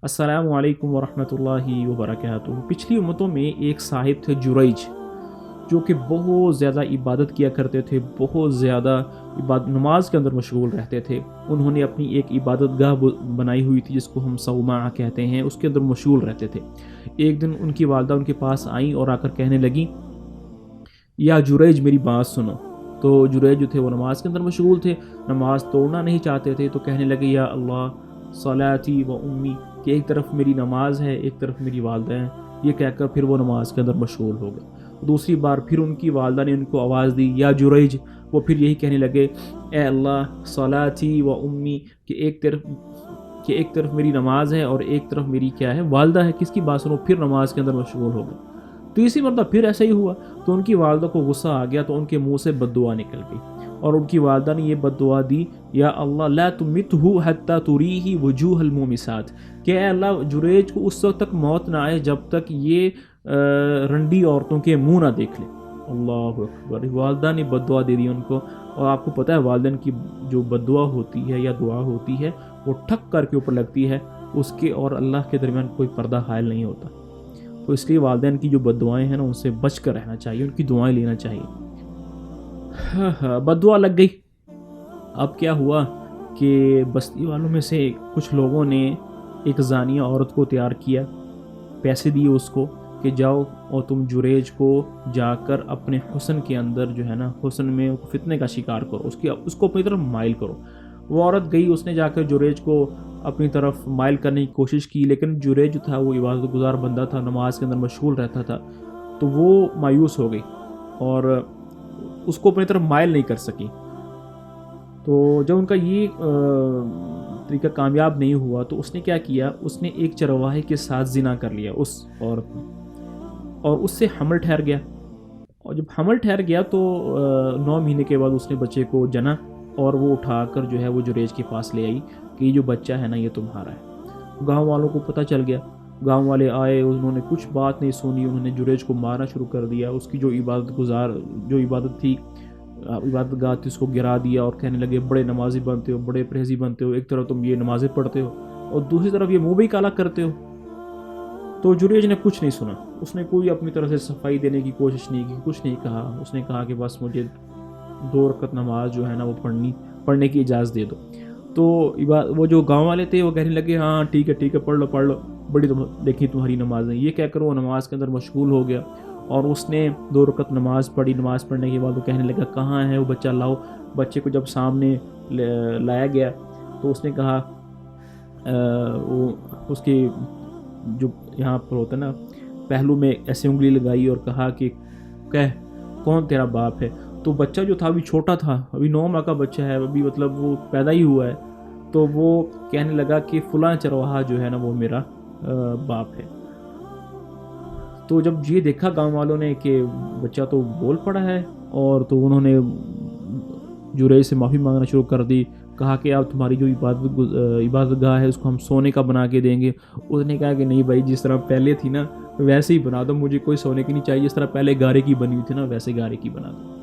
السلام علیکم ورحمۃ اللہ وبرکاتہ۔ پچھلی امتوں میں ایک صاحب تھے جریج، جو کہ بہت زیادہ عبادت کیا کرتے تھے، بہت زیادہ نماز کے اندر مشغول رہتے تھے۔ انہوں نے اپنی ایک عبادت گاہ بنائی ہوئی تھی جس کو ہم صومعہ کہتے ہیں، اس کے اندر مشغول رہتے تھے۔ ایک دن ان کی والدہ ان کے پاس آئیں اور آ کر کہنے لگیں، یا جریج میری بات سنو۔ تو جریج جو تھے وہ نماز کے اندر مشغول تھے، نماز توڑنا نہیں چاہتے تھے، تو کہنے لگے یا اللہ صلاتی و امی، کہ ایک طرف میری نماز ہے، ایک طرف میری والدہ ہیں۔ یہ کہہ کر پھر وہ نماز کے اندر مشغول ہو گئے۔ دوسری بار پھر ان کی والدہ نے ان کو آواز دی یا جریج، وہ پھر یہی کہنے لگے اے اللہ صلاتی و امی، کہ ایک طرف میری نماز ہے اور ایک طرف میری کیا ہے، والدہ ہے، کس کی بات سنو۔ پھر نماز کے اندر مشغول ہو گئے۔ تیسری مرتبہ پھر ایسا ہی ہوا تو ان کی والدہ کو غصہ آ گیا، تو ان کے منہ سے بد دعا نکل گئی، اور ان کی والدہ نے یہ بد دعا دی یا اللہ لا تمتہ حتی تریہ وجوہ المومسات، کہ اے اللہ جریج کو اس وقت تک موت نہ آئے جب تک یہ رنڈی عورتوں کے منہ نہ دیکھ لے۔ اللہ اکبر، والدہ نے بد دعا دے دی ان کو۔ اور آپ کو پتہ ہے والدین کی جو بد دعا ہوتی ہے یا دعا ہوتی ہے وہ ٹھک کر کے اوپر لگتی ہے، اس کے اور اللہ کے درمیان کوئی پردہ حائل نہیں ہوتا۔ تو اس لیے والدین کی جو بد دعائیں ہیں نا، ان سے بچ کر رہنا چاہیے، ان کی دعائیں لینا چاہیے۔ بد دعا لگ گئی۔ اب کیا ہوا کہ بستی والوں میں سے کچھ لوگوں نے ایک زانیہ عورت کو تیار کیا، پیسے دیے اس کو کہ جاؤ اور تم جریج کو جا کر اپنے حسن کے اندر جو ہے نا، حسن میں فتنے کا شکار کرو، اس کو اپنی طرف مائل کرو۔ وہ عورت گئی، اس نے جا کر جریج کو اپنی طرف مائل کرنے کی کوشش کی، لیکن جریج جو تھا وہ عبادت گزار بندہ تھا، نماز کے اندر مشغول رہتا تھا، تو وہ مایوس ہو گئی اور اس کو اپنی طرف مائل نہیں کر سکی۔ تو جب ان کا یہ طریقہ کامیاب نہیں ہوا تو اس نے کیا کیا، اس نے ایک چرواہے کے ساتھ زنا کر لیا اس عورت نے، اور اس سے حمل ٹھہر گیا۔ اور جب حمل ٹھہر گیا تو 9 مہینے کے بعد اس نے بچے کو جنا، اور وہ اٹھا کر جو ہے وہ جریج کے پاس لے آئی کہ یہ جو بچہ ہے نا یہ تمہارا ہے۔ گاؤں والوں کو پتہ چل گیا، گاؤں والے آئے، انہوں نے کچھ بات نہیں سنی، انہوں نے جریج کو مارنا شروع کر دیا۔ اس کی جو عبادت تھی، عبادت گاہ تھی، اس کو گرا دیا، اور کہنے لگے بڑے نمازی بنتے ہو، بڑے پرہیزی بنتے ہو، ایک طرف تم یہ نمازیں پڑھتے ہو اور دوسری طرف یہ منہ بھی کالا کرتے ہو۔ تو جریج نے کچھ نہیں سنا، اس نے کوئی اپنی طرف سے صفائی دینے کی کوشش نہیں کی، کچھ نہیں کہا۔ اس نے کہا کہ بس مجھے 2 رکعت نماز جو ہے نا وہ پڑھنے کی اجازت دے دو۔ تو وہ جو گاؤں والے تھے وہ کہنے لگے ہاں ٹھیک ہے پڑھ لو، بڑی دیکھی تمہاری نمازیں۔ یہ کہہ کر وہ نماز کے اندر مشغول ہو گیا، اور اس نے 2 رکعت نماز پڑھی۔ نماز پڑھنے کے بعد وہ کہنے لگا کہاں ہے وہ بچہ، لاؤ۔ بچے کو جب سامنے لایا گیا تو اس نے کہا وہ اس کے جو یہاں پر ہوتا ہے نا پہلو میں ایسے انگلی لگائی اور کہا کہ کون تیرا باپ ہے؟ تو بچہ جو تھا ابھی چھوٹا تھا، ابھی 9 ماہ کا بچہ ہے، ابھی مطلب وہ پیدا ہی ہوا ہے، تو وہ کہنے لگا کہ فلاں چرواہا جو ہے نا وہ میرا باپ ہے۔ تو جب یہ دیکھا گاؤں والوں نے کہ بچہ تو بول پڑا ہے، اور تو انہوں نے جریج سے معافی مانگنا شروع کر دی، کہا کہ اب تمہاری جو عبادت گاہ ہے اس کو ہم سونے کا بنا کے دیں گے۔ اس نے کہا کہ نہیں بھائی، جس طرح پہلے تھی نا ویسے ہی بنا دو، مجھے کوئی سونے کی نہیں چاہیے، جس طرح پہلے گارے کی بنی ہوئی تھی نا ویسے گارے کی بنا دو۔